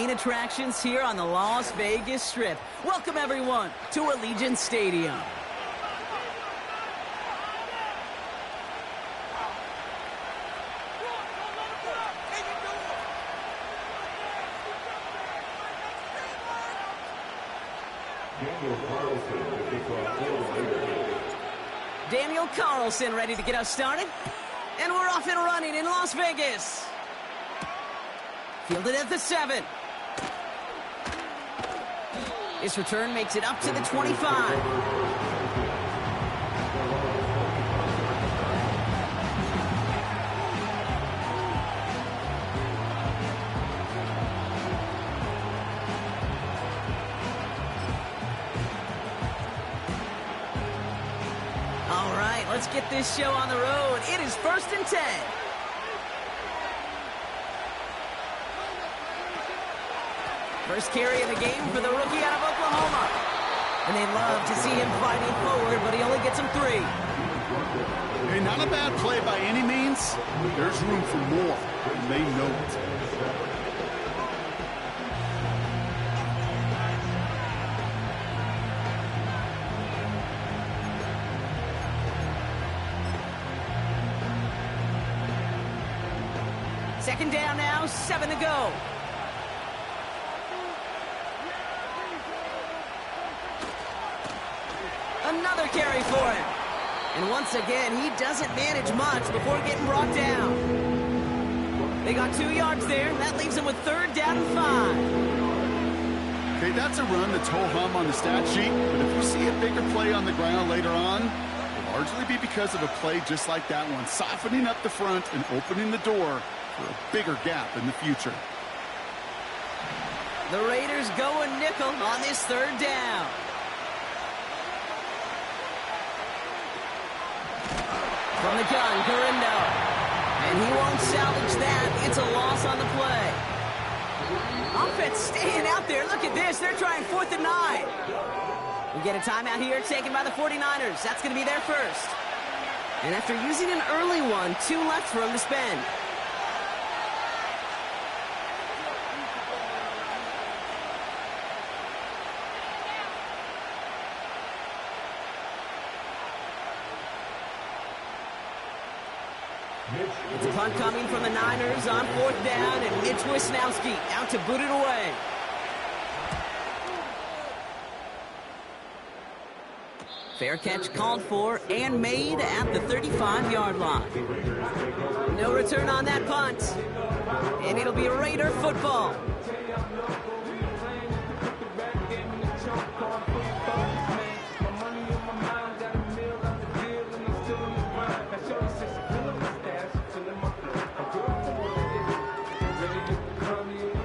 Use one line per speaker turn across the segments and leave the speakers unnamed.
main attractions here on the Las Vegas Strip. Welcome, everyone, to Allegiant Stadium. Daniel Carlson ready to get us started. And we're off and running in Las Vegas. Fielded at the 7. This return makes it up to the 25. Let's get this show on the road. It is 1st and 10. First carry of the game for the rookie out of Oklahoma. And they love to see him fighting forward, but he only gets him 3.
Hey, not a bad play by any means. There's room for more, and they know it.
Second down now, 7 to go. Another carry for him. And once again, he doesn't manage much before getting brought down. They got 2 yards there. That leaves him with 3rd down and 5.
Okay, that's a run that's ho-hum on the stat sheet, but if you see a bigger play on the ground later on, it'll largely be because of a play just like that one, softening up the front and opening the door for a bigger gap in the future.
The Raiders going nickel on this 3rd down. From the gun, Garindo. And he won't salvage that. It's a loss on the play. Offense staying out there. Look at this. They're trying 4th and 9. We get a timeout here taken by the 49ers. That's going to be their first. And after using an early one, 2 left for him to spend. It's a punt coming from the Niners on 4th down, and Mitch Wisnowski out to boot it away. Fair catch called for and made at the 35-yard line. No return on that punt, and it'll be Raider football.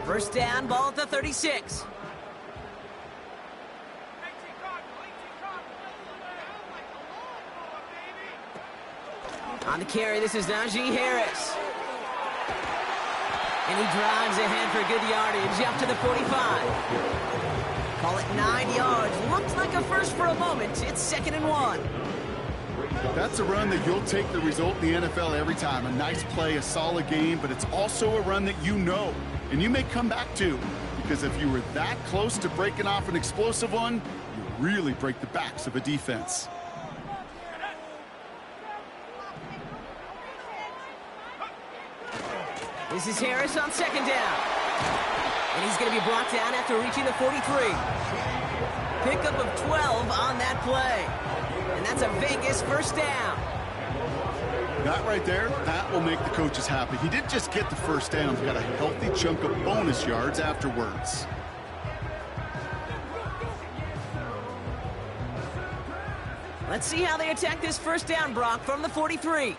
First down, ball at the 36. On the carry, this is Najee Harris. And he drives ahead for good yardage up to the 45. Call it 9 yards. Looks like a first for a moment. It's 2nd and 1.
That's a run that you'll take the result in the NFL every time. A nice play, a solid game, but it's also a run that you know and you may come back to, because if you were that close to breaking off an explosive one, you really break the backs of a defense.
This is Harris on 2nd down. And he's going to be brought down after reaching the 43. Pickup of 12 on that play. And that's a Vegas first down.
That right there, that will make the coaches happy. He didn't just get the first down. He got a healthy chunk of bonus yards afterwards.
Let's see how they attack this first down, Brock, from the 43.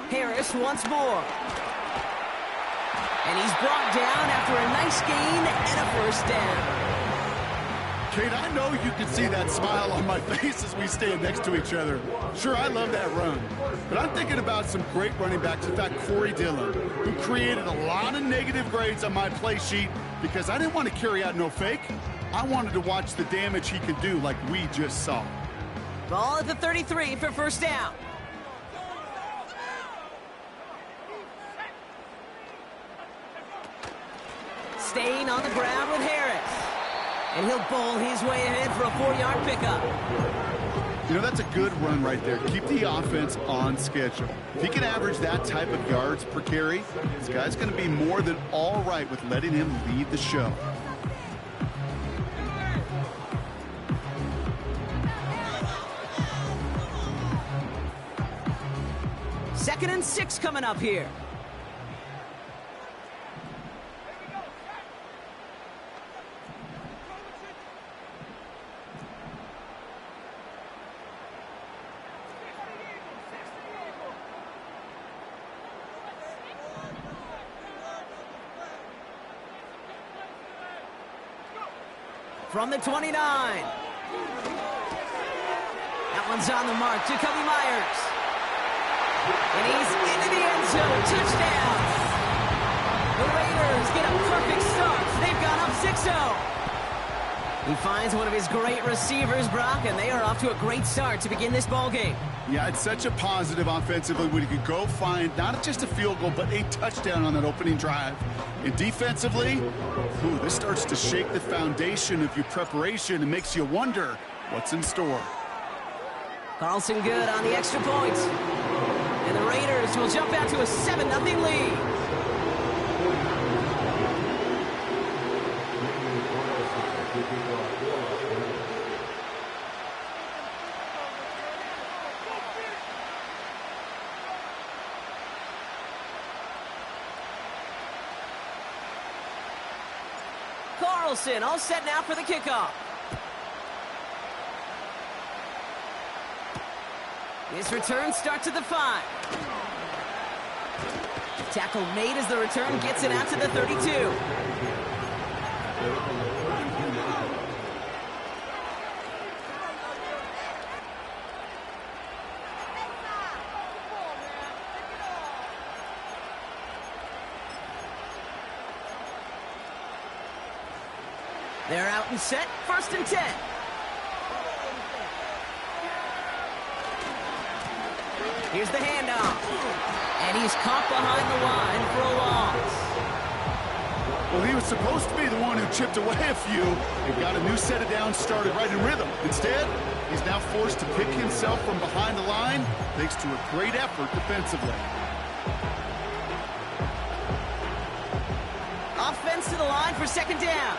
Harris once more. And he's brought down after a nice gain and a first down.
Kate, I know you can see that smile on my face as we stand next to each other. Sure, I love that run. But I'm thinking about some great running backs. In fact, Corey Dillon, who created a lot of negative grades on my play sheet because I didn't want to carry out no fake. I wanted to watch the damage he could do like we just saw.
Ball at the 33 for first down. staying on the ground with Harris. And he'll bowl his way ahead for a 4-yard pickup.
You know, that's a good run right there. Keep the offense on schedule. If he can average that type of yards per carry, this guy's going to be more than all right with letting him lead the show.
Second and 6 coming up here. From the 29. That one's on the mark. Jacoby Myers. And he's into the end zone. Touchdown. The Raiders get a perfect start. They've gone up 6-0. He finds one of his great receivers, Brock, and they are off to a great start to begin this ball game.
Yeah, it's such a positive offensively when you could go find not just a field goal, but a touchdown on that opening drive. And defensively, this starts to shake the foundation of your preparation and makes you wonder what's in store.
Carlson good on the extra point. And the Raiders will jump out to a 7-0 lead. Carlson all set now for the kickoff. This return starts at the 5. Tackle made as the return gets it out to the 32. They're out and set, 1st and 10. Here's the handoff. And he's caught behind the line for a loss.
Well, he was supposed to be the one who chipped away a few and got a new set of downs started right in rhythm. Instead, he's now forced to pick himself from behind the line thanks to a great effort defensively.
Offense to the line for 2nd down.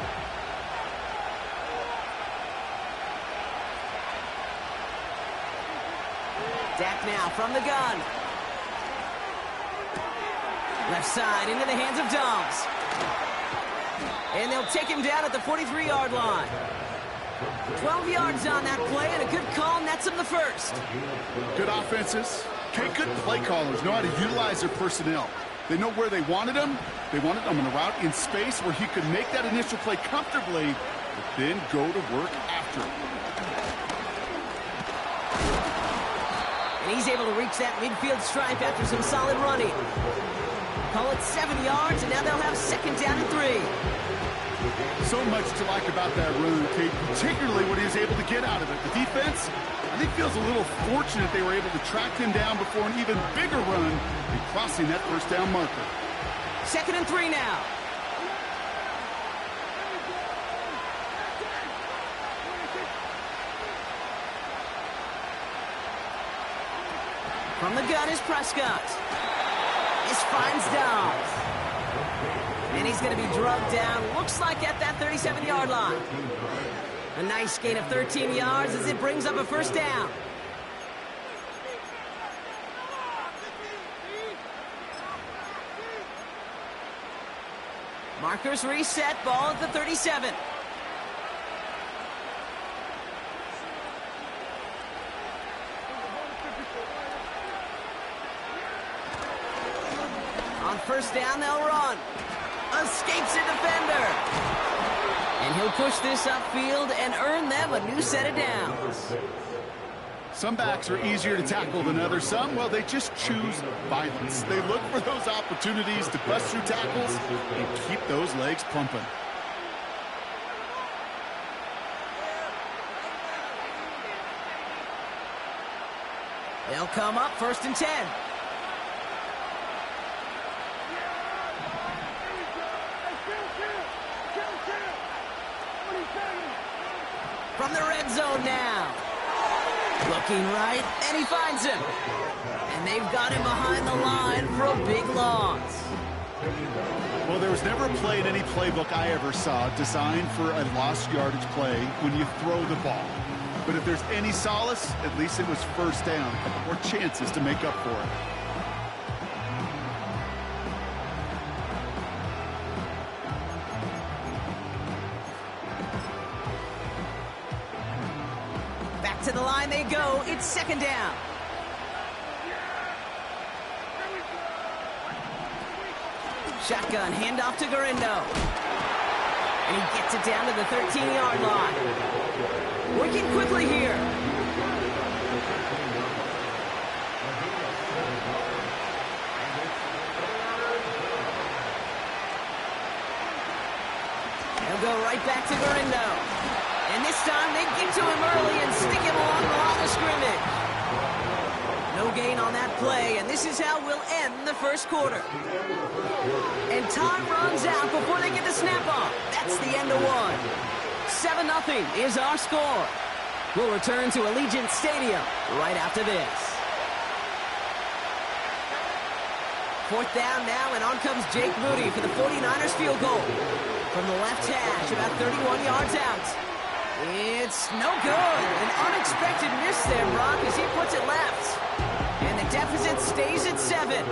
Dak now from the gun. Left side into the hands of Dobbs. And they'll take him down at the 43-yard line. 12 yards on that play, and a good call nets him the 1st.
Good offenses. Okay, good play callers know how to utilize their personnel. They know where they wanted him. They wanted him on a route in space where he could make that initial play comfortably, but then go to work after it.
And he's able to reach that midfield stripe after some solid running. Call it 7 yards, and now they'll have 2nd down and 3.
So much to like about that run, Kate, particularly what he was able to get out of it. The defense, I think, feels a little fortunate they were able to track him down before an even bigger run and crossing that 1st down marker.
2nd and 3 now. From the gun is Prescott. This finds Dobbs. And he's going to be drugged down, looks like at that 37-yard line. A nice gain of 13 yards as it brings up a 1st down. Markers reset, ball at the 37. On 1st down, they'll run. Escapes a defender. And he'll push this upfield and earn them a new set of downs.
Some backs are easier to tackle than others. Some, well, they just choose violence. They look for those opportunities to bust through tackles and keep those legs pumping.
They'll come up 1st and 10. the red zone now. Looking right, and he finds him. And they've got him behind the line for a big loss.
Well, there was never a play in any playbook I ever saw designed for a lost yardage play when you throw the ball. But if there's any solace, at least it was first down, a couple more chances to make up for it.
Back to the line they go. It's second down. Shotgun handoff to Garindo. And he gets it down to the 13-yard line. Working quickly here. He'll go right back to Garindo. And this time they get to him early and stick him along the line of scrimmage. No gain on that play, and this is how we'll end the first quarter. And time runs out before they get the snap off. That's the end of one. 7-0 is our score. We'll return to Allegiant Stadium right after this. Fourth down now, and on comes Jake Moody for the 49ers field goal. From the left hash, about 31 yards out. It's no good. An unexpected miss there, Brock, as he puts it left. And the deficit stays at 7.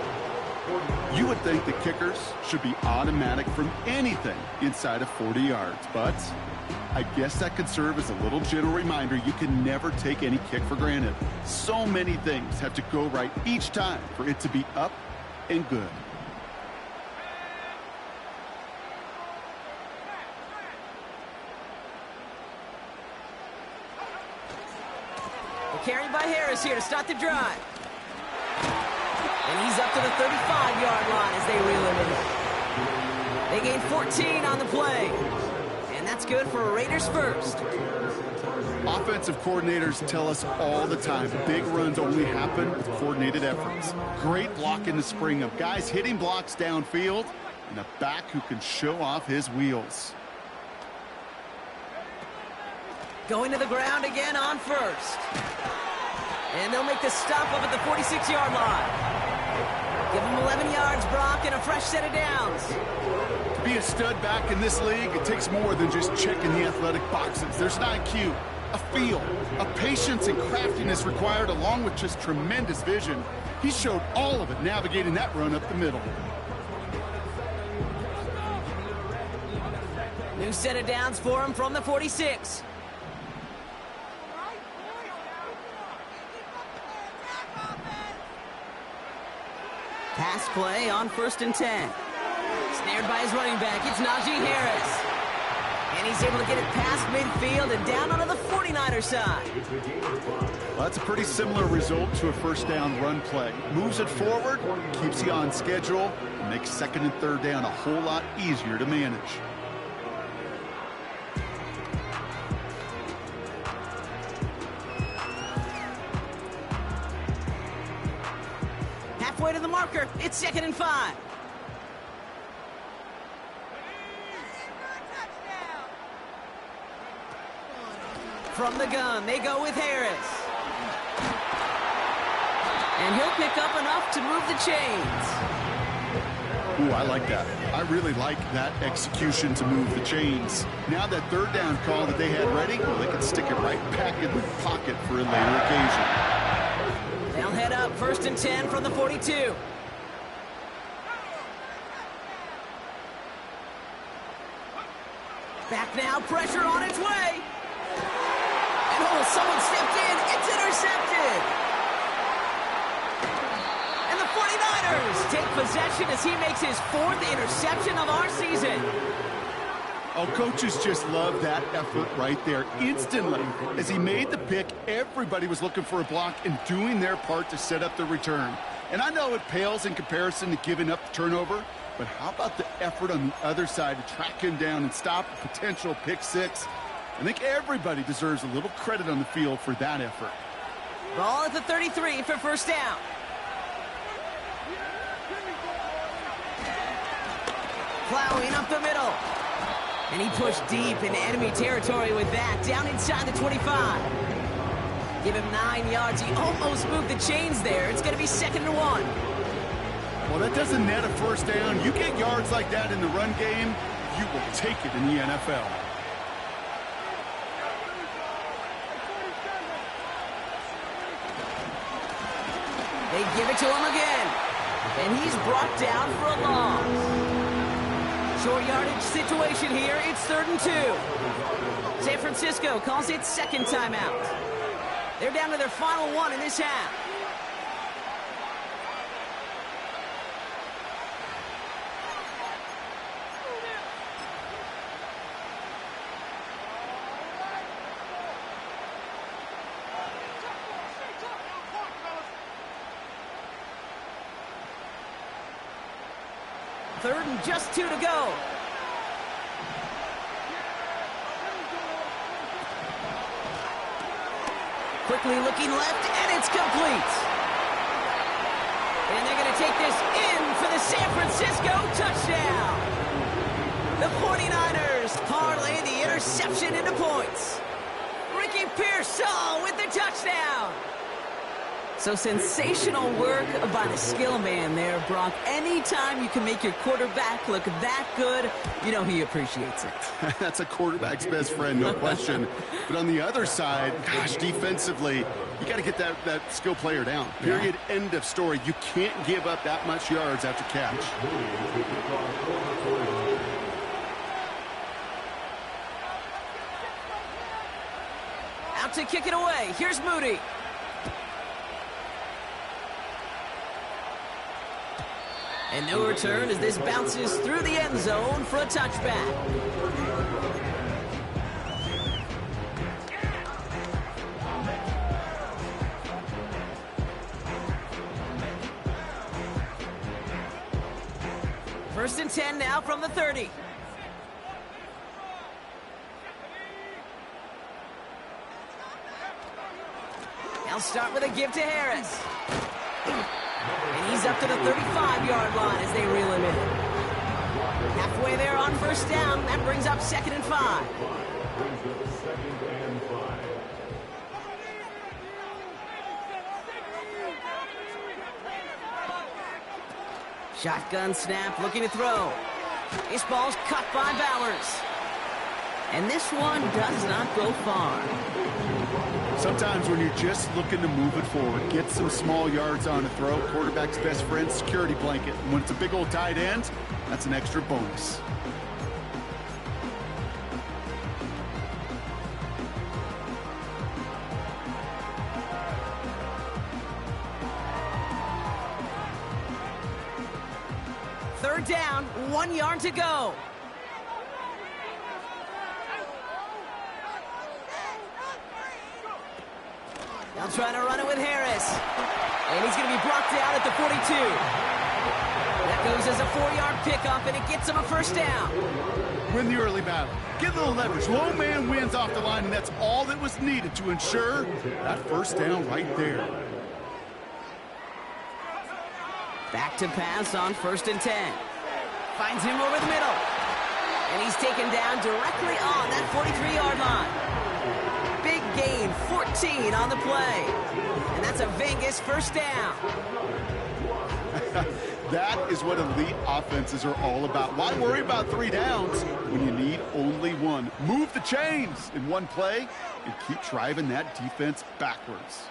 You would think the kickers should be automatic from anything inside of 40 yards, but I guess that could serve as a little gentle reminder you can never take any kick for granted. So many things have to go right each time for it to be up and good.
Carried by Harris here to start the drive. And he's up to the 35-yard line as they reel him in. They gain 14 on the play. And that's good for Raiders first.
Offensive coordinators tell us all the time big runs only happen with coordinated efforts. Great block in the spring of guys hitting blocks downfield and a back who can show off his wheels.
Going to the ground again on first. And they'll make the stop up at the 46-yard line. Give them 11 yards, Brock, and a fresh set of downs.
To be a stud back in this league, it takes more than just checking the athletic boxes. There's an IQ, a feel, a patience and craftiness required along with just tremendous vision. He showed all of it navigating that run up the middle.
New set of downs for him from the 46. Pass play on 1st and 10. Snared by his running back, it's Najee Harris. And he's able to get it past midfield and down onto the 49er side.
Well, that's a pretty similar result to a first down run play. Moves it forward, keeps you on schedule, and makes 2nd and 3rd down a whole lot easier to manage.
Halfway to the marker, it's 2nd and 5. From the gun, they go with Harris. And he'll pick up enough to move the chains.
Ooh, I like that. I really like that execution to move the chains. Now that 3rd down call that they had ready, well, they can stick it right back in the pocket for a later occasion.
They'll head up 1st and 10 from the 42. Back now, pressure on its way. And oh, someone stepped in. It's intercepted. And the 49ers take possession as he makes his 4th interception of our season.
Oh, coaches just love that effort right there. Instantly, as he made the pick, everybody was looking for a block and doing their part to set up the return. And I know it pales in comparison to giving up the turnover, but how about the effort on the other side to track him down and stop a potential pick six? I think everybody deserves a little credit on the field for that effort.
Ball at the 33 for 1st down. Plowing up the middle. And he pushed deep into enemy territory with that, down inside the 25. Give him 9 yards. He almost moved the chains there. It's going to be 2nd and 1.
Well, that doesn't net a first down. You get yards like that in the run game, you will take it in the NFL.
They give it to him again. And he's brought down for a loss. Short yardage situation here. It's 3rd and 2. San Francisco calls it 2nd timeout. They're down to their final one in this half. Third and just 2 to go. Quickly looking left, and it's complete. And they're going to take this in for the San Francisco touchdown. The 49ers parlay the interception into points. Ricky Pearsall with the touchdown. So sensational work by the skill man there, Brock. Anytime you can make your quarterback look that good, you know he appreciates it.
That's a quarterback's best friend, no question. But on the other side, gosh, defensively, you got to get that skill player down. Period, end of story. You can't give up that much yards after catch.
Out to kick it away. Here's Moody. And no return as this bounces through the end zone for a touchback. First and 10 now from the 30. They'll start with a give to Harris. And he's up to the 35-yard line as they reel him in. Halfway there on first down. That brings up 2nd and 5. Shotgun snap, looking to throw. This ball's cut by Bowers. And this one does not go far.
Sometimes when you're just looking to move it forward, get some small yards on a throw, quarterback's best friend, security blanket. And when it's a big old tight end, that's an extra bonus.
Third down, 1 yard to go. They'll try to run it with Harris. And he's going to be brought down at the 42. That goes as a 4-yard pickup, and it gets him a first down.
Win the early battle. Get a little leverage. Low man wins off the line, and that's all that was needed to ensure that first down right there.
Back to pass on 1st and 10. Finds him over the middle. And he's taken down directly on that 43-yard line. Big gain, 14 on the play. And that's a Vegas first down.
That is what elite offenses are all about. Why worry about 3 downs when you need only 1? Move the chains in one play and keep driving that defense backwards.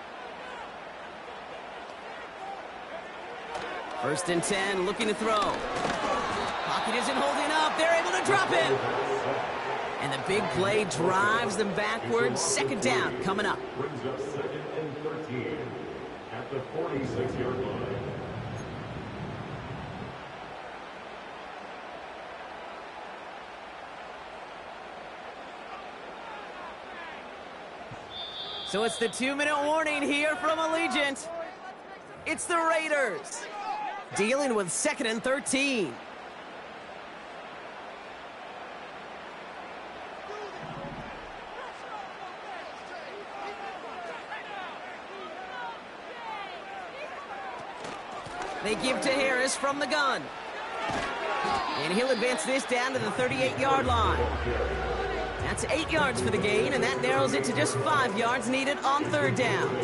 1st and 10, looking to throw. Pocket isn't holding up. They're able to drop him. And the big play drives them backwards. 2nd down coming up.
Brings up 2nd and 13 at the 46-yard line.
So it's the 2-minute warning here from Allegiant. It's the Raiders dealing with 2nd and 13. They give to Harris from the gun. And he'll advance this down to the 38-yard line. That's 8 yards for the gain, and that narrows it to just 5 yards needed on third down.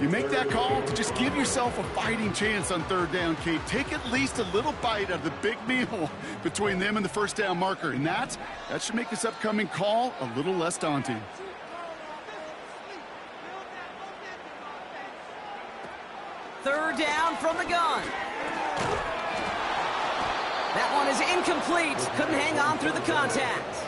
You make that call to just give yourself a fighting chance on third down, Kate. Take at least a little bite out of the big meal between them and the first down marker. And that should make this upcoming call a little less daunting.
Third down from the gun. That one is incomplete. Couldn't hang on through the contact.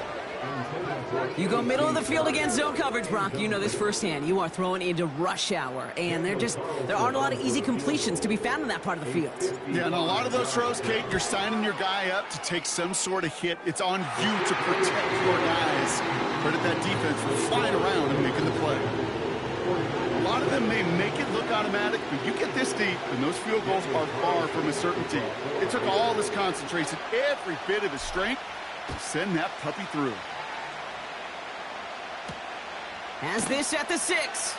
You go middle of the field against zone coverage, Brock. You know this firsthand. You are throwing into rush hour, and there aren't a lot of easy completions to be found in that part of the field.
Yeah, and a lot of those throws, Kate, you're signing your guy up to take some sort of hit. It's on you to protect your guys. Credit that defense for flying around and making the play. A lot of them may make it look automatic, but you get this deep, and those field goals are far from a certainty. It took all this concentration, every bit of his strength, to send that puppy through.
Has this at the 6.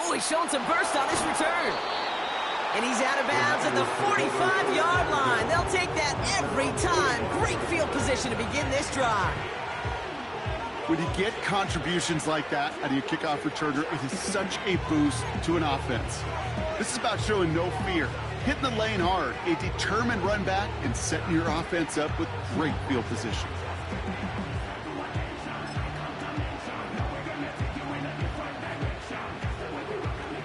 Oh, he's showing some burst on his return. And he's out of bounds at the 45-yard line. They'll take that every time. Great field position to begin this drive.
When you get contributions like that out of your kickoff returner, it is such a boost to an offense. This is about showing no fear, hitting the lane hard, a determined run back, and setting your offense up with great field position.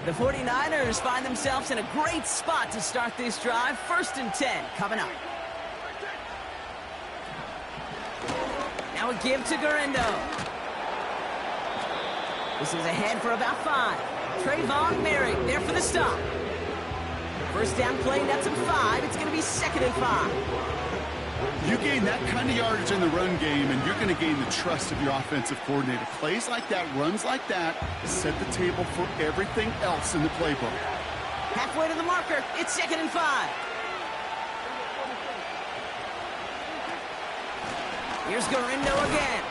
The 49ers find themselves in a great spot to start this drive. 1st and 10 coming up. Now a give to Gurindo. This is ahead for about 5. Trayvon Merrick there for the stop. First down play, that's a 5. It's going to be 2nd and 5.
You gain that kind of yardage in the run game, and you're going to gain the trust of your offensive coordinator. Plays like that, runs like that, set the table for everything else in the playbook.
Halfway to the marker, it's 2nd and 5. Here's Gurindo again.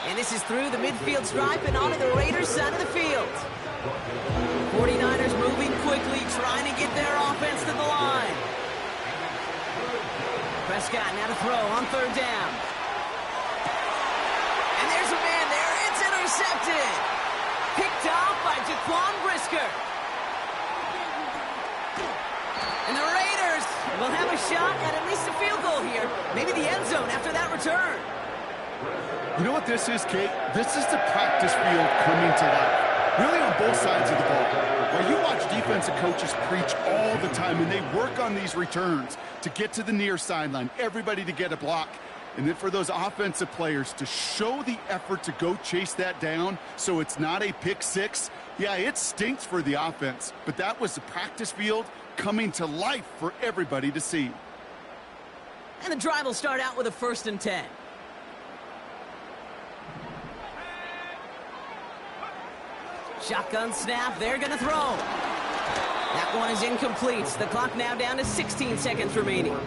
And this is through the midfield stripe and onto the Raiders' side of the field. 49ers moving quickly, trying to get their offense to the line. Prescott now to throw on 3rd down. And there's a man there. It's intercepted. Picked off by Jaquan Brisker. And the Raiders will have a shot at least a field goal here. Maybe the end zone after that return.
You know what this is, Kate? This is the practice field coming to life. Really on both sides of the ball. Where you watch defensive coaches preach all the time, and they work on these returns to get to the near sideline, everybody to get a block. And then for those offensive players to show the effort to go chase that down so it's not a pick 6. Yeah, it stinks for the offense, but that was the practice field coming to life for everybody to see.
And the drive will start out with a 1st and 10. Shotgun snap, they're going to throw. That one is incomplete. The clock now down to 16 seconds remaining.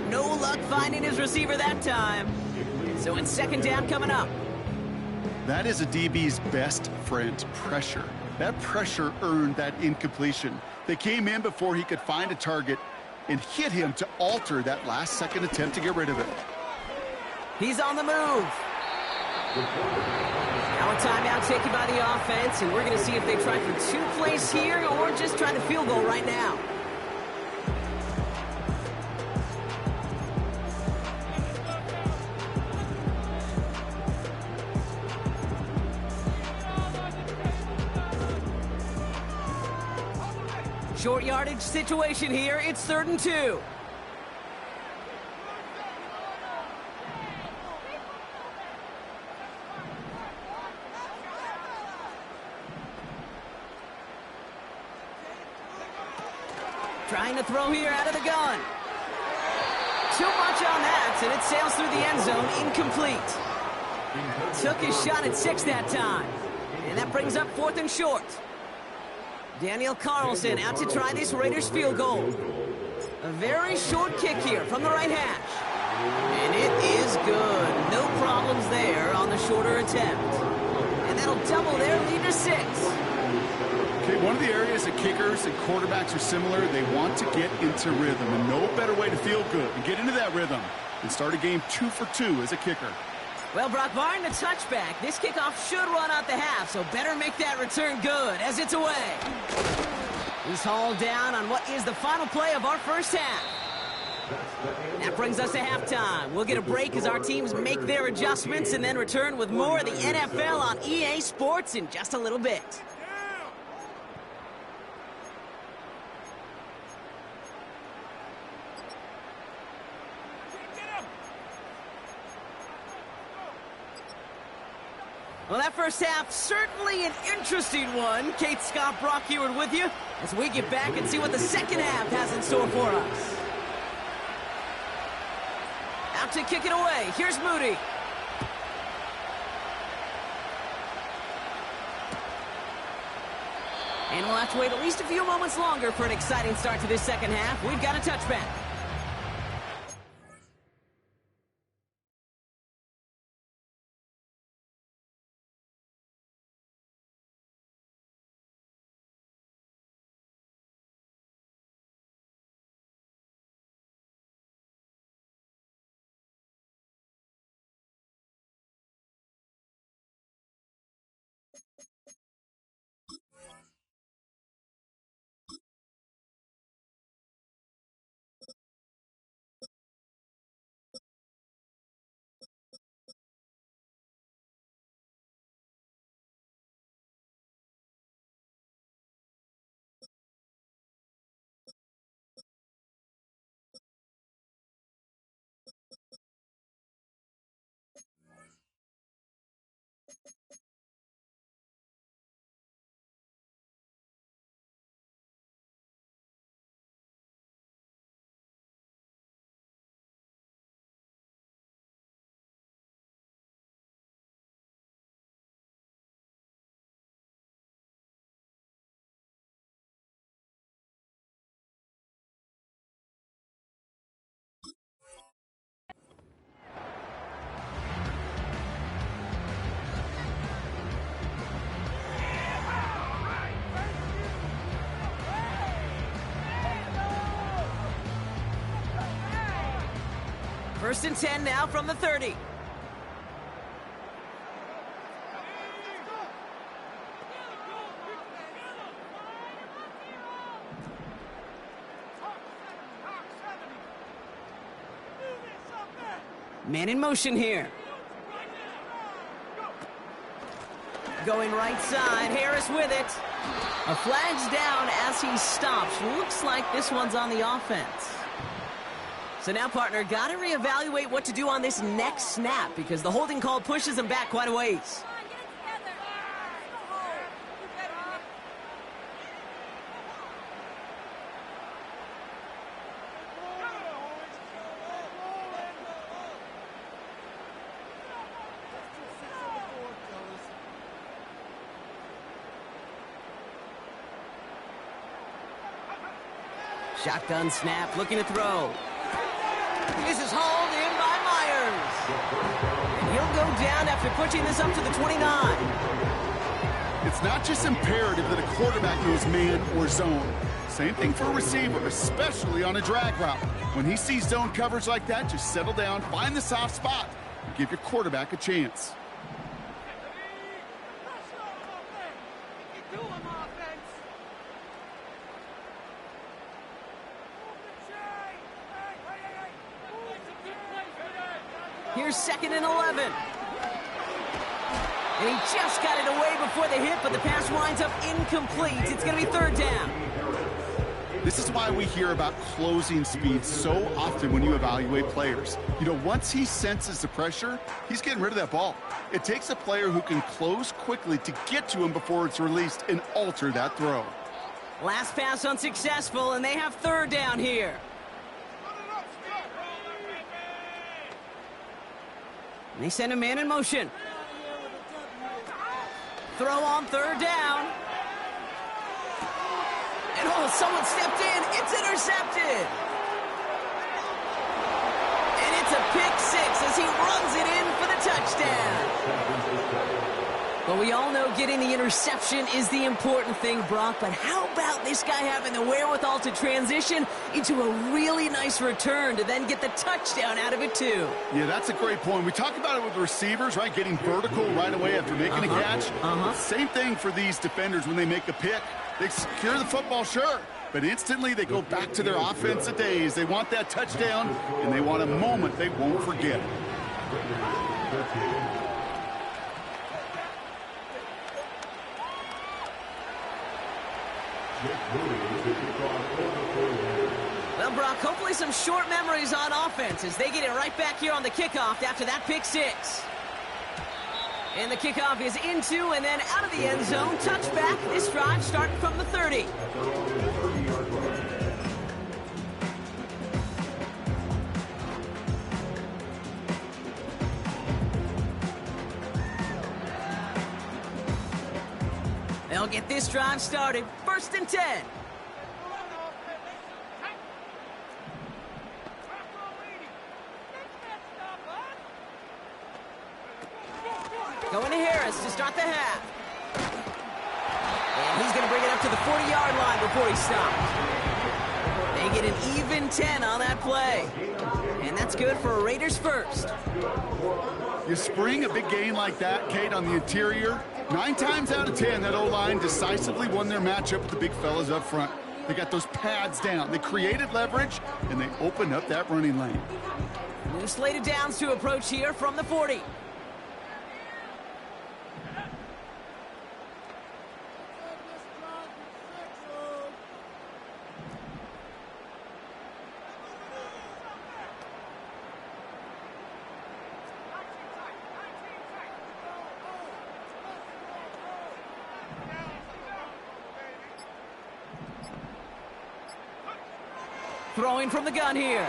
No luck finding his receiver that time. So it's 2nd down coming up.
That is a DB's best friend, pressure. That pressure earned that incompletion. They came in before he could find a target and hit him to alter that last-second attempt to get rid of it.
He's on the move. Now a timeout taken by the offense, and we're going to see if they try for 2 plays here or just try the field goal right now. Short yardage situation here. It's 3rd and 2. Trying to throw here out of the gun. Too much on that, and it sails through the end zone, incomplete. Took his shot at 6 that time. And that brings up 4th and short. Daniel Carlson out to try this Raiders field goal. A very short kick here from the right hash. And it is good. No problems there on the shorter attempt. And that'll double their lead to 6.
Okay, One of the areas that kickers and quarterbacks are similar, they want to get into rhythm. And no better way to feel good and get into that rhythm and start a game 2 for 2 as a kicker.
Well, Brock, barring the touchback, this kickoff should run out the half, so better make that return good as it's away. He's hauled down on what is the final play of our first half. That brings us to halftime. We'll get a break as our teams make their adjustments and then return with more of the NFL on EA Sports in just a little bit. Well, that first half, certainly an interesting one. Kate, Scott, Brock here with you as we get back and see what the second half has in store for us. Out to kick it away. Here's Moody. And we'll have to wait at least a few moments longer for an exciting start to this second half. We've got a touchback. First and 10 now from the 30. Man in motion here. Going right side, Harris with it. A flag's down as he stops. Looks like this one's on the offense. So now, partner, got to reevaluate what to do on this next snap because the holding call pushes him back quite a ways. Shotgun snap, looking to throw. This is hauled in by Myers. And he'll go down after pushing this up to the 29.
It's not just imperative that a quarterback knows man or zone. Same thing for a receiver, especially on a drag route. When he sees zone coverage like that, just settle down, find the soft spot, and give your quarterback a chance.
Here's 2nd and 11. And he just got it away before the hit, but the pass winds up incomplete. It's going to be 3rd down.
This is why we hear about closing speed so often when you evaluate players. You know, once he senses the pressure, he's getting rid of that ball. It takes a player who can close quickly to get to him before it's released and alter that throw.
Last pass unsuccessful, and they have 3rd down here. And they send a man in motion. Throw on 3rd down. And oh, someone stepped in. It's intercepted. And it's a pick 6 as he runs it in for the touchdown. Well, we all know getting the interception is the important thing, Brock, but how about this guy having the wherewithal to transition into a really nice return to then get the touchdown out of it, too?
Yeah, that's a great point. We talk about it with the receivers, right? Getting vertical right away after making a catch. Same thing for these defenders when they make a pick. They secure the football, sure, but instantly they go back to their offensive days. They want that touchdown, and they want a moment they won't forget.
Well, Brock, hopefully some short memories on offense as they get it right back here on the kickoff after that pick six. And the kickoff is into and then out of the end zone. Touchback. This drive starting from the 30. They'll get this drive started. 1st and 10. Going to Harris to start the half. And he's going to bring it up to the 40-yard line before he stops. They get an even 10 on that play. And that's good for a Raiders first.
You spring a big gain like that, Kate, on the interior. 9 times out of 10, that O-line decisively won their matchup with the big fellas up front. They got those pads down. They created leverage, and they opened up that running lane.
New slated downs to approach here from the 40. Throwing from the gun here.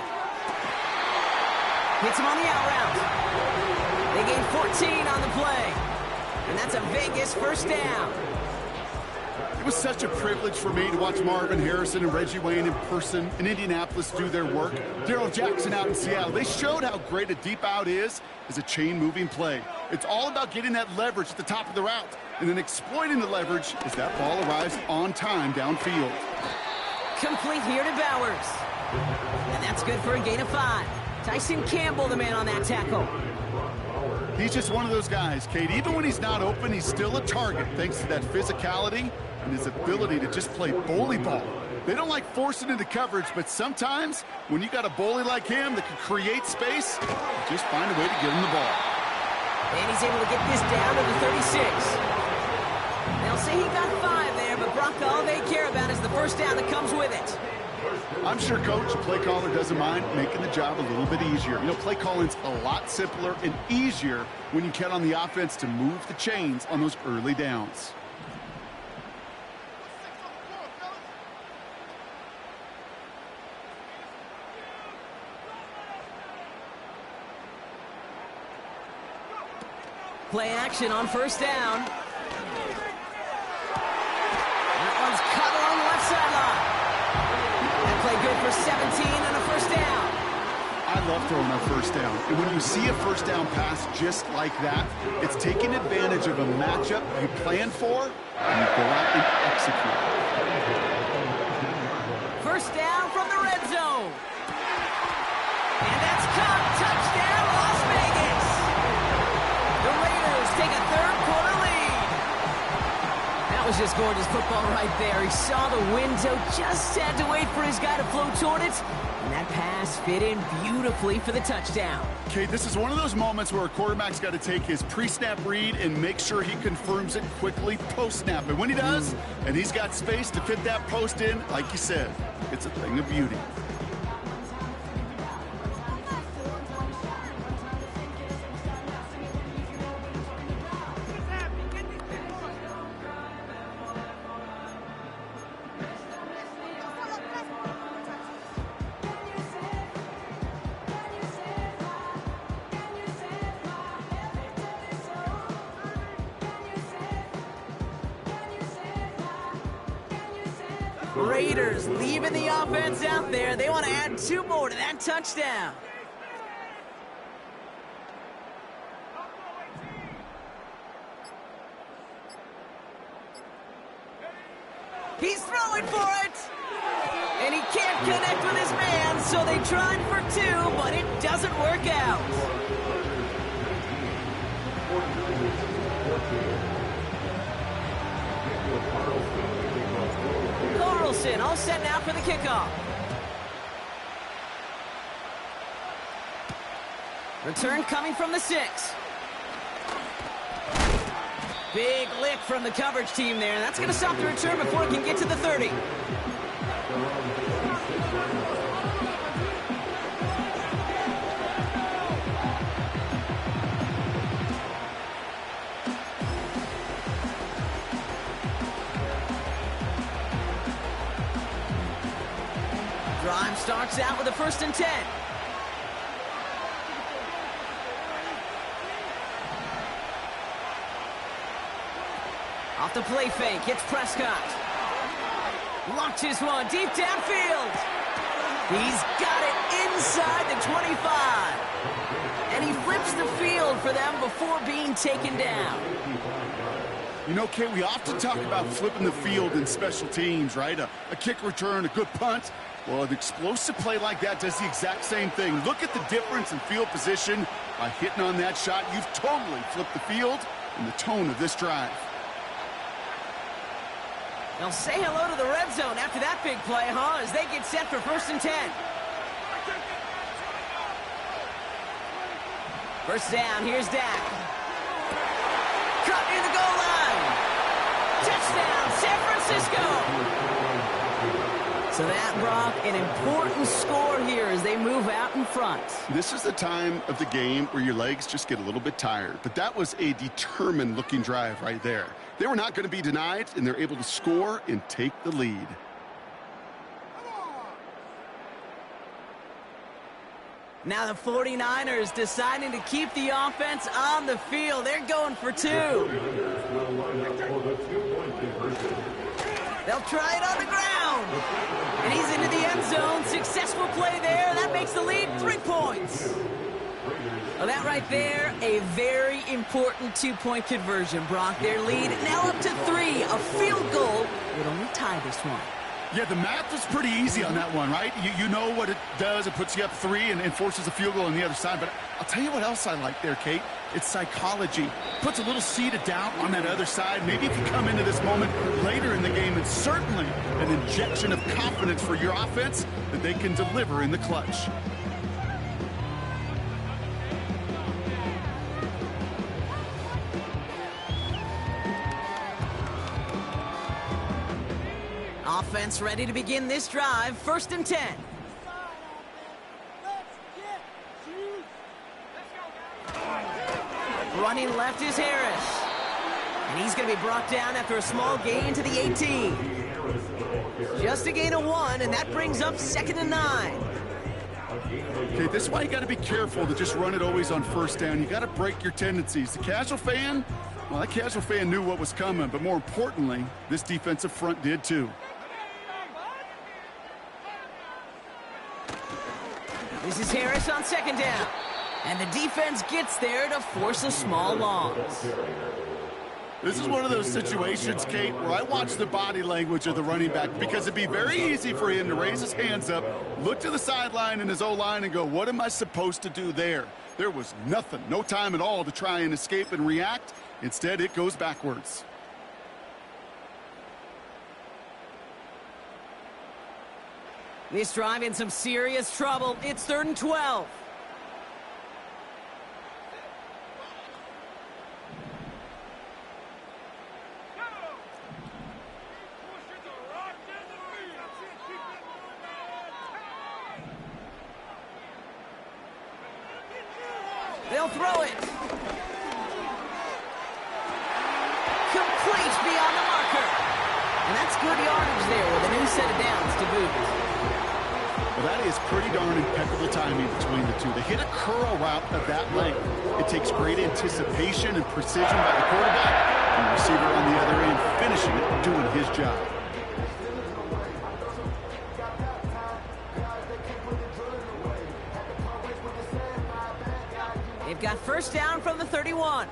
Hits him on the out route. They gain 14 on the play. And that's a Vegas first down.
It was such a privilege for me to watch Marvin Harrison and Reggie Wayne in person in Indianapolis do their work. Darrell Jackson out in Seattle. They showed how great a deep out is as a chain-moving play. It's all about getting that leverage at the top of the route and then exploiting the leverage as that ball arrives on time downfield.
Complete here to Bowers. And that's good for a gain of 5. Tyson Campbell, the man on that tackle.
He's just one of those guys, Kate. Even when he's not open, he's still a target thanks to that physicality and his ability to just play bully ball. They don't like forcing into coverage, but sometimes when you got a bully like him that can create space, just find a way to give him the ball.
And he's able to get this down to the 36. They'll say he got 5 there, but Brock, all they care about is the first down that comes with it.
I'm sure, Coach, the play caller doesn't mind making the job a little bit easier. You know, play calling's a lot simpler and easier when you count on the offense to move the chains on those early downs.
Play action on first down. That one's cut along the left sideline. That play good for 17 and a first down.
I love throwing on first down. And when you see a first down pass just like that, it's taking advantage of a matchup you plan for and you go out and execute.
First down from the red zone. And that's caught. Touchdown, Las Vegas. The Raiders take a third-quarter lead. That was just gorgeous football right there. He saw the window, just had to wait for his guy to float toward it, and that pass fit in beautifully for the touchdown.
Okay, this is one of those moments where a quarterback's got to take his pre-snap read and make sure he confirms it quickly post-snap. And when he does, and he's got space to fit that post in, like you said, it's a thing of beauty.
Raiders leaving the offense out there. They want to add 2 more to that touchdown. He's throwing for it! And he can't connect with his man, so they tried for two, but it doesn't work out. Carlson all set now for the kickoff. Return coming from the 6. Big lick from the coverage team there. That's going to stop the return before it can get to the 30. Drive starts out with a 1st and 10. Off the play fake, it's Prescott. Launches one deep downfield. He's got it inside the 25. And he flips the field for them before being taken down.
You know, Kate, we often talk about flipping the field in special teams, right? A kick return, a good punt. Well, an explosive play like that does the exact same thing. Look at the difference in field position. By hitting on that shot, you've totally flipped the field and the tone of this drive.
They'll say hello to the red zone after that big play, huh? As they get set for 1st and 10. First down, here's Dak. Caught near the goal line. Touchdown, San Francisco. So that, Brock, an important score here as they move out in front.
This is the time of the game where your legs just get a little bit tired. But that was a determined-looking drive right there. They were not going to be denied, and they're able to score and take the lead.
Now the 49ers deciding to keep the offense on the field. They're going for two. They'll try it on the ground. And he's into the end zone. Successful play there. That makes the lead 3 points. Well, that right there, a very important 2-point conversion, Brock. Their lead now up to 3. A field goal would only tie this one.
Yeah, the math was pretty easy on that one, right? You know what it does. It puts you up 3 and forces a field goal on the other side. But I'll tell you what else I like there, Kate. It's psychology. Puts a little seed of doubt on that other side. Maybe if you come into this moment later in the game, it's certainly an injection of confidence for your offense that they can deliver in the clutch.
Offense ready to begin this drive. 1st and 10. Running left is Harris. And he's going to be brought down after a small gain to the 18. Just a gain of 1, and that brings up 2nd and 9.
Okay, this is why you got to be careful to just run it always on 1st down. You got to break your tendencies. The casual fan, well, that casual fan knew what was coming, but more importantly, this defensive front did too.
This is Harris on 2nd down. And the defense gets there to force a small loss.
This is one of those situations, Kate, where I watch the body language of the running back because it'd be very easy for him to raise his hands up, look to the sideline in his O-line and go, what am I supposed to do there? There was nothing, no time at all to try and escape and react. Instead, it goes backwards.
This drive in some serious trouble. It's 3rd and 12. They'll throw it. Complete beyond the marker. And that's good yardage there with a new set of downs to boot.
Well, that is pretty darn impeccable timing between the two. They hit a curl route of that length. It takes great anticipation and precision by the quarterback, and the receiver on the other end finishing it, doing his job.
They've got 1st down from the 31.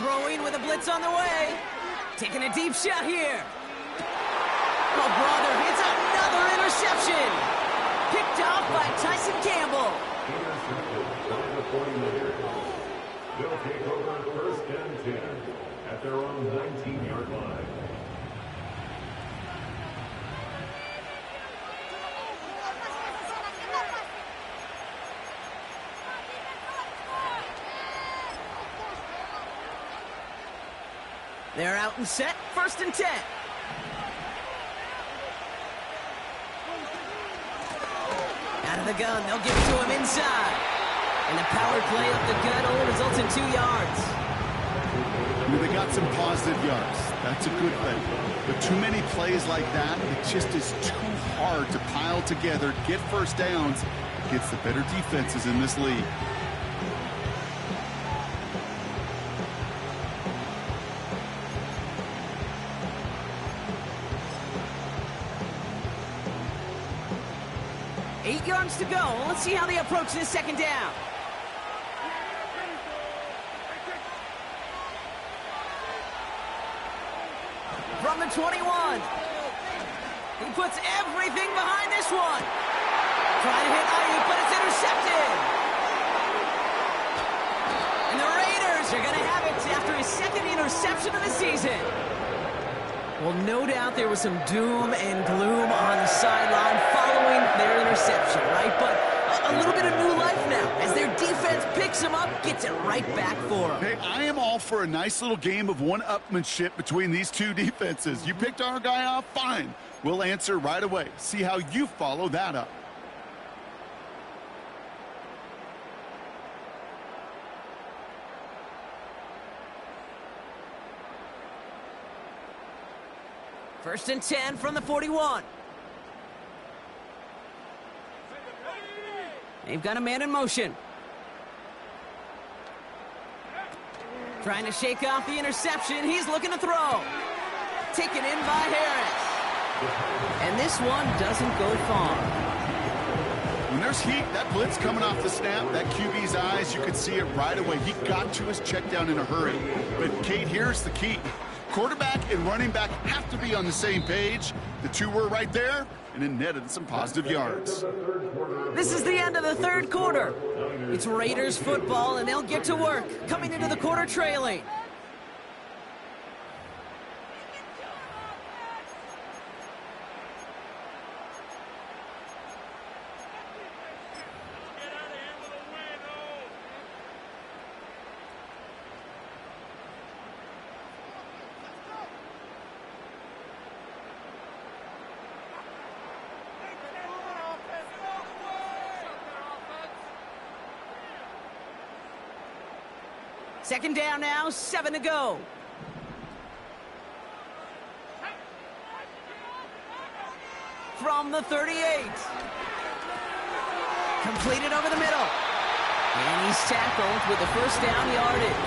Throwing with a blitz on the way. Taking a deep shot here. Oh, brother, it's another interception. Picked off by Tyson Campbell.
Intercepted by the 49ers. They'll take over 1st and 10 at their own 19-yard line.
They're out and set. 1st and 10. Out of the gun. They'll give it to him inside. And the power play up the gut only results in 2 yards.
They got some positive yards. That's a good thing. But too many plays like that, it just is too hard to pile together, get first downs against the better defenses in this league.
Eight yards to go. Let's see how they approach this 2nd down. From the 21. He puts everything behind this one. Trying to hit Ayuk, but it's intercepted. And the Raiders are going to have it after his 2nd interception of the season. Well, no doubt there was some doom and gloom on the sideline following their interception, right? But a little bit of new life now as their defense picks them up, gets it right back for them.
Hey, I am all for a nice little game of one-upmanship between these two defenses. You picked our guy off, fine. We'll answer right away. See how you follow that up.
First and 10 from the 41. They've got a man in motion. Trying to shake off the interception. He's looking to throw. Taken in by Harris. And this one doesn't go far.
When there's heat, that blitz coming off the snap, that QB's eyes, you could see it right away. He got to his check down in a hurry. But, Kate, here's the key. Quarterback and running back have to be on the same page. The two were right there, and it netted some positive yards.
This is the end of the 3rd quarter. It's Raiders football, and they'll get to work, coming into the quarter trailing. Second down now, 7 to go. From the 38. Completed over the middle. And he's tackled with the 1st down yardage.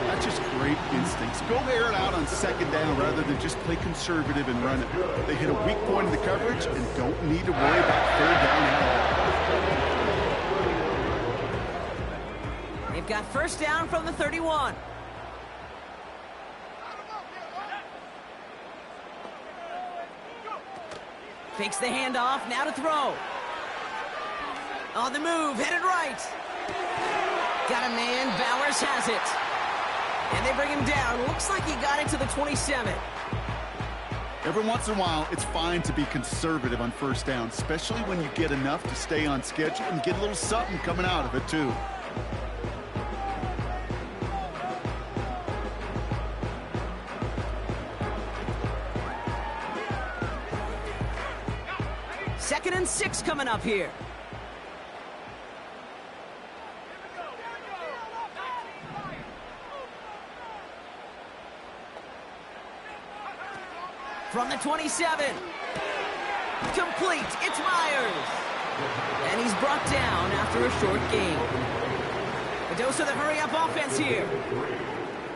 That's just great instincts. Go air it out on 2nd down rather than just play conservative and run it. They hit a weak point in the coverage and don't need to worry about 3rd down at all.
They've got 1st down from the 31. Fakes the handoff, now to throw. On the move, headed right. Got a man, Bowers has it. And they bring him down. Looks like he got it to the 27.
Every once in a while, it's fine to be conservative on 1st down, especially when you get enough to stay on schedule and get a little something coming out of it, too.
Second and 6 coming up here. From the 27. Complete. It's Myers. And he's brought down after a short gain. A dose of the hurry-up offense here.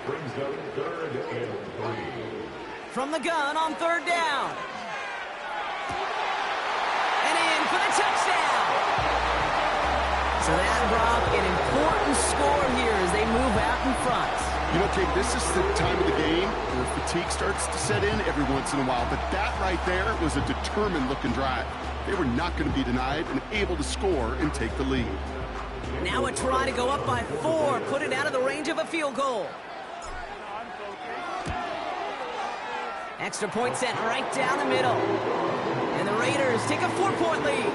Brings up 3rd and 3.
From the gun on 3rd down. And in for the touchdown. So that brought an important score here as they move out in front.
You know, Kate, this is the time of the game where fatigue starts to set in every once in a while. But that right there was a determined-looking drive. They were not going to be denied and able to score and take the lead.
Now a try to go up by 4, put it out of the range of a field goal. Extra point sent right down the middle. And the Raiders take a 4-point lead.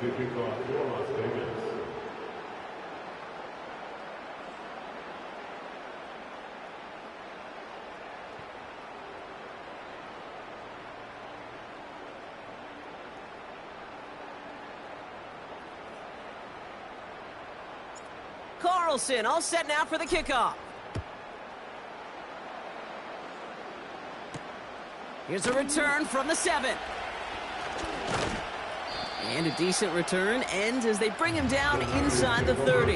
To kick off for Las Vegas.
Carlson all set now for the kickoff. Here's a return from the 7. And a decent return ends as they bring him down inside the 30.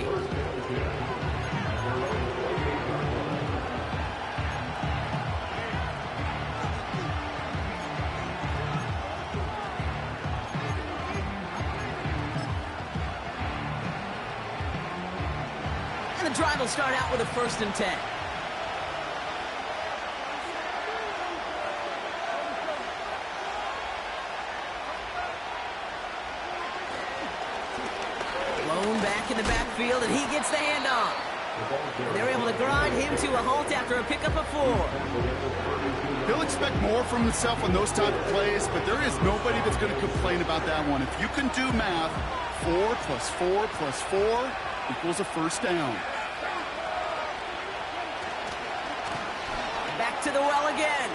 And the drive will start out with a 1st and 10. Back in the backfield, and he gets the handoff. They're able to grind him to a halt after a pickup of 4.
He'll expect more from himself on those type of plays, but there is nobody that's going to complain about that one. If you can do math, 4 plus 4 plus 4 equals a 1st down.
Back to the well again.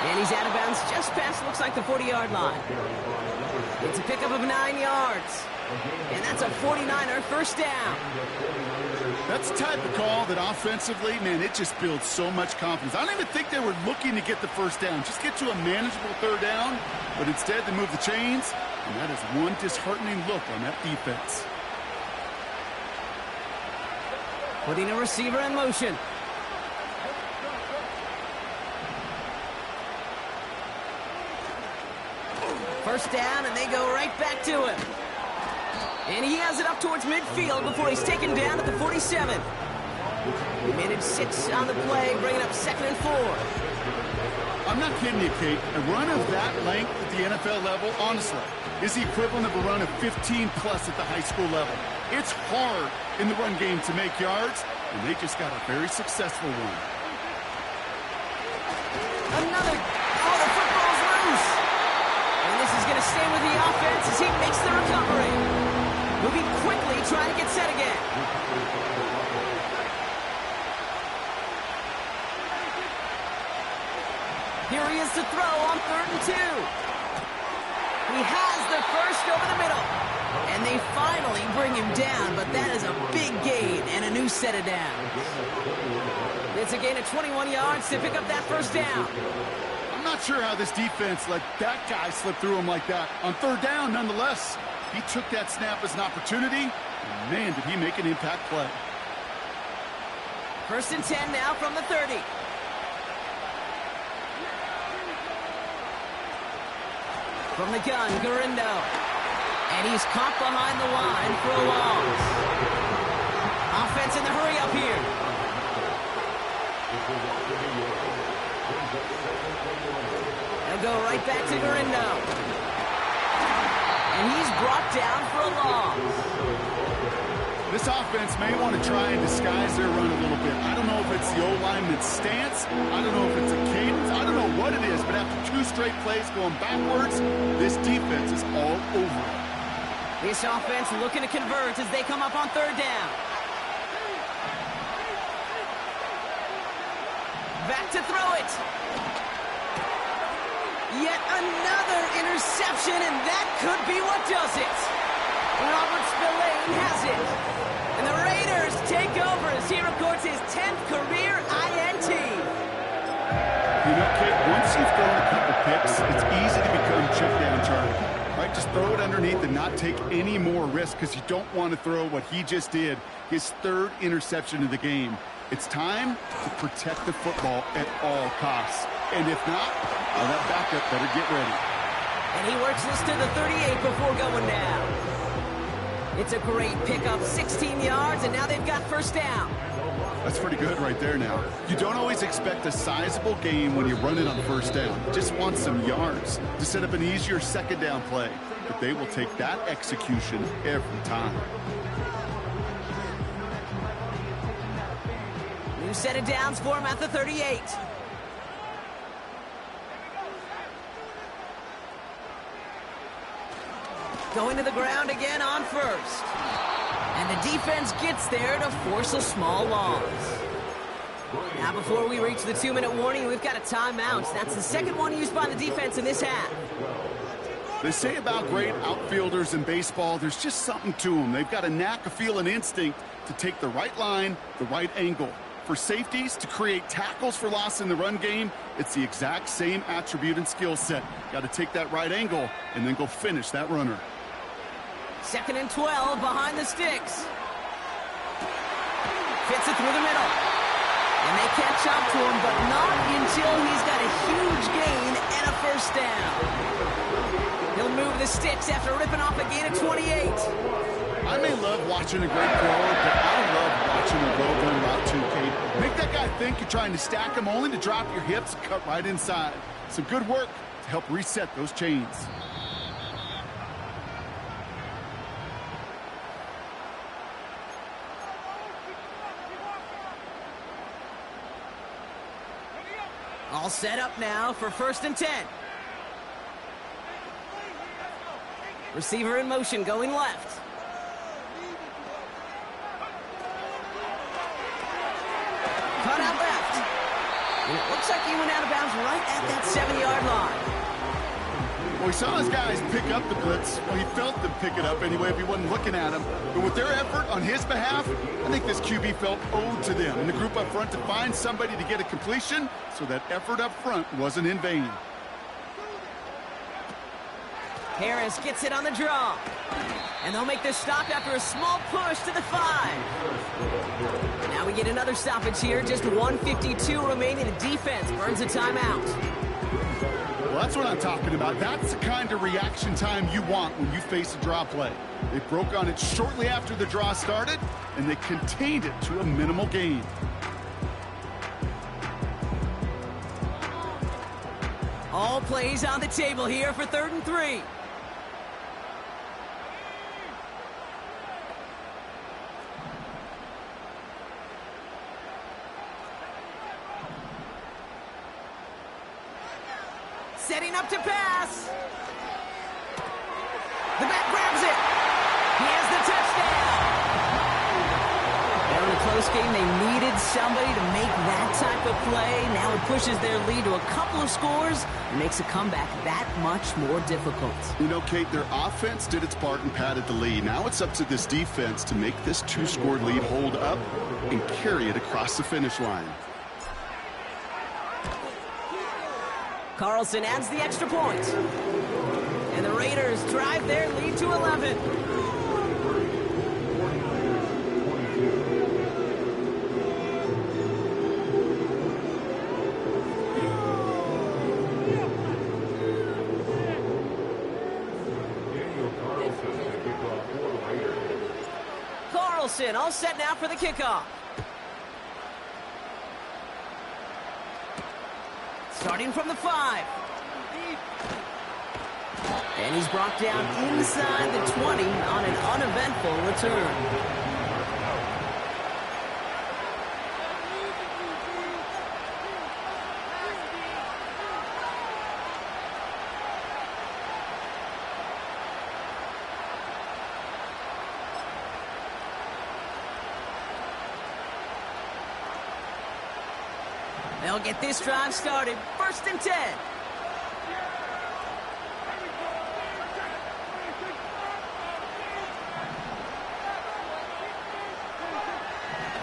And he's out of bounds just past, looks like, the 40-yard line. It's a pickup of 9 yards. And that's a 49er 1st down.
That's the type of call that offensively, man, it just builds so much confidence. I don't even think they were looking to get the 1st down. Just get to a manageable 3rd down. But instead, they move the chains. And that is one disheartening look on that defense.
Putting a receiver in motion. First down, and they go right back to him. And he has it up towards midfield before he's taken down at the 47. He managed 6 on the play, bringing up 2nd and 4.
I'm not kidding you, Kate. A run of that length at the NFL level, honestly, is the equivalent of a run of 15-plus at the high school level. It's hard in the run game to make yards, and they just got a very successful one.
Another. Oh, the football's loose. And this is going to stay with the offense as he makes the recovery. Moving quickly, trying to get set again. Here he is to throw on 3rd and 2. He has the first over the middle. And they finally bring him down, but that is a big gain and a new set of downs. It's a gain of 21 yards to pick up that 1st down.
I'm not sure how this defense let that guy slip through him like that. On 3rd down, nonetheless, he took that snap as an opportunity, and man, did he make an impact play.
1st and 10 now from the 30. From the gun, Garindo. And he's caught behind the line for a loss. Offense in the hurry up here. They'll go right back to Garindo. And he's brought down for a loss.
This offense may want to try and disguise their run a little bit. I don't know if it's the O-lineman's stance. I don't know if it's a cadence. I don't know what it is, but after 2 straight plays going backwards, this defense is all over it.
This offense looking to convert as they come up on 3rd down. Back to throw it. Yet another interception, and that could be what does it. Robert Spillane has it. And the Raiders take over as he records his 10th career INT.
You know, Kate, once you've thrown a couple picks, it's easy to become check down target. Right? Just throw it underneath and not take any more risk because you don't want to throw what he just did, his 3rd interception of the game. It's time to protect the football at all costs. And if not, well, that backup better get ready.
And he works this to the 38 before going down. It's a great pickup, 16 yards, and now they've got first down.
That's pretty good right there now. You don't always expect a sizable gain when you run it on first down. You just want some yards to set up an easier second down play. But they will take that execution every time.
New set of downs for him at the 38. Going to the ground again on first. And the defense gets there to force a small loss. Now before we reach the 2-minute warning, we've got a timeout. That's the second one used by the defense in this half.
They say about great outfielders in baseball, there's just something to them. They've got a knack, a feel, an instinct to take the right line, the right angle. For safeties, to create tackles for loss in the run game, it's the exact same attribute and skill set. Got to take that right angle and then go finish that runner.
2nd and 12 behind the sticks. Fits it through the middle. And they catch up to him, but not until he's got a huge gain and a first down. He'll move the sticks after ripping off a gain of 28.
I may love watching a great thrower, but I love watching a well-done route too, Kate. Make that guy think you're trying to stack him only to drop your hips and cut right inside. Some good work to help reset those chains.
All set up now for 1st and 10. Receiver in motion going left. Cut out left. And it looks like he went out of bounds right at that 7-yard line.
Well, he saw his guys pick up the blitz. Well, he felt them pick it up anyway if he wasn't looking at him. But with their effort on his behalf, I think this QB felt owed to them and the group up front to find somebody to get a completion, so that effort up front wasn't in vain.
Harris gets it on the draw. And they'll make this stop after a small push to the 5. Now we get another stoppage here. Just 1:52 remaining. The defense burns a timeout.
Well, that's what I'm talking about. That's the kind of reaction time you want when you face a draw play. They broke on it shortly after the draw started, and they contained it to a minimal gain.
All plays on the table here for 3rd and 3. Setting up to pass. The back grabs it. He has the touchdown. Now in a close game, they needed somebody to make that type of play. Now it pushes their lead to a couple of scores and makes a comeback that much more difficult.
You know, Kate, their offense did its part and padded the lead. Now it's up to this defense to make this 2-score lead hold up and carry it across the finish line.
Carlson adds the extra point. And the Raiders drive their lead to 11. Carlson all set now for the kickoff. Starting from the 5. And he's brought down inside the 20 on an uneventful return. They'll get this drive started. 1st and 10.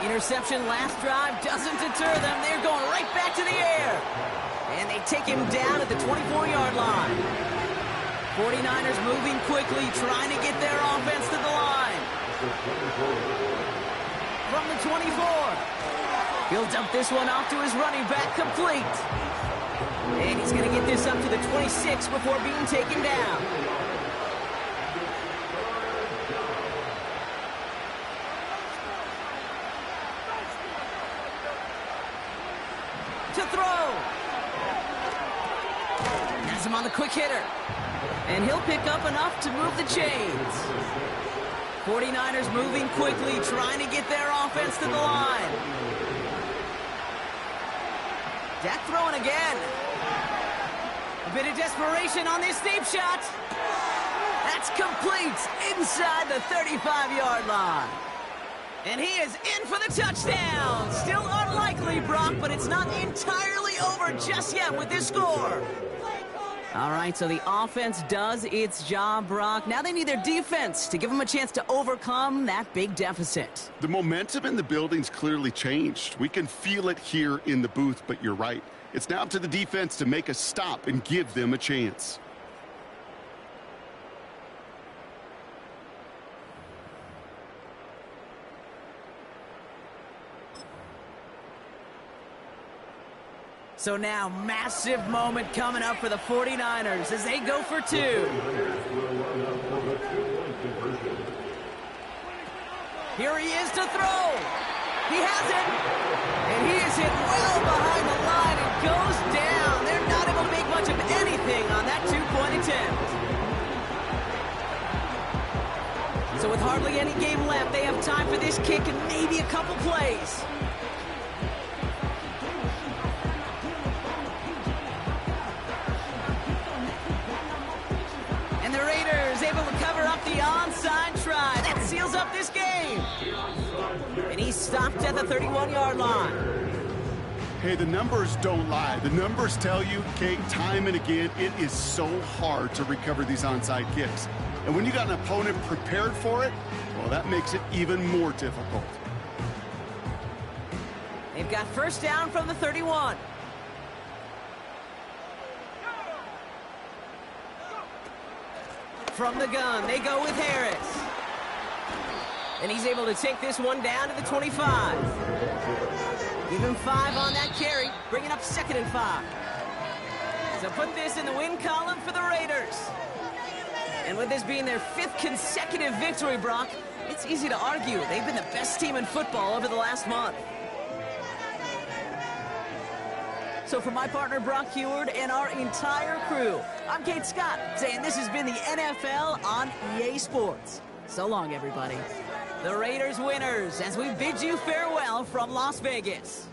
Interception last drive doesn't deter them. They're going right back to the air. And they take him down at the 24-yard line. 49ers moving quickly, trying to get their offense to the line. From the 24. He'll dump this one off to his running back, complete. And he's going to get this up to the 26 before being taken down. To throw. Has him on the quick hitter. And he'll pick up enough to move the chains. 49ers moving quickly, trying to get their offense to the line. Dak throwing again. A bit of desperation on this deep shot. That's complete inside the 35-yard line. And he is in for the touchdown. Still unlikely, Brock, but it's not entirely over just yet with this score. All right, so the offense does its job, Brock. Now they need their defense to give them a chance to overcome that big deficit.
The momentum in the building's clearly changed. We can feel it here in the booth, but you're right. It's now up to the defense to make a stop and give them a chance.
So now, massive moment coming up for the 49ers as they go for two. Here he is to throw. He has it. And he is hit well behind the line and goes down. They're not able to make much of anything on that two-point attempt. So with hardly any game left, they have time for this kick and maybe a couple plays. And the Raiders able to cover up the onside try. That seals up this game. And he's stopped at the 31-yard line.
Hey, the numbers don't lie. The numbers tell you, Kate, time and again, it is so hard to recover these onside kicks. And when you got an opponent prepared for it, well, that makes it even more difficult.
They've got first down from the 31. From the gun, they go with Harris. And he's able to take this one down to the 25. Give him 5 on that carry, bringing up 2nd and 5. So put this in the win column for the Raiders. And with this being their 5th consecutive victory, Brock, it's easy to argue they've been the best team in football over the last month. So for my partner, Brock Heward, and our entire crew, I'm Kate Scott, saying this has been the NFL on EA Sports. So long, everybody. The Raiders winners as we bid you farewell from Las Vegas.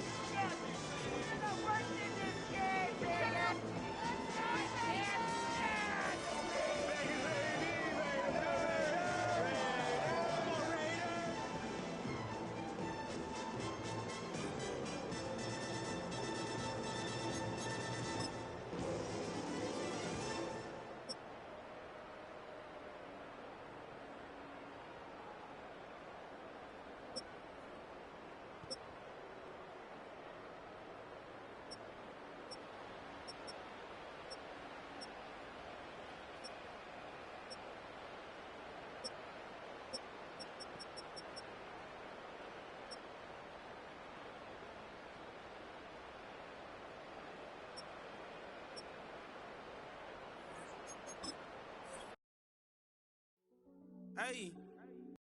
Hey.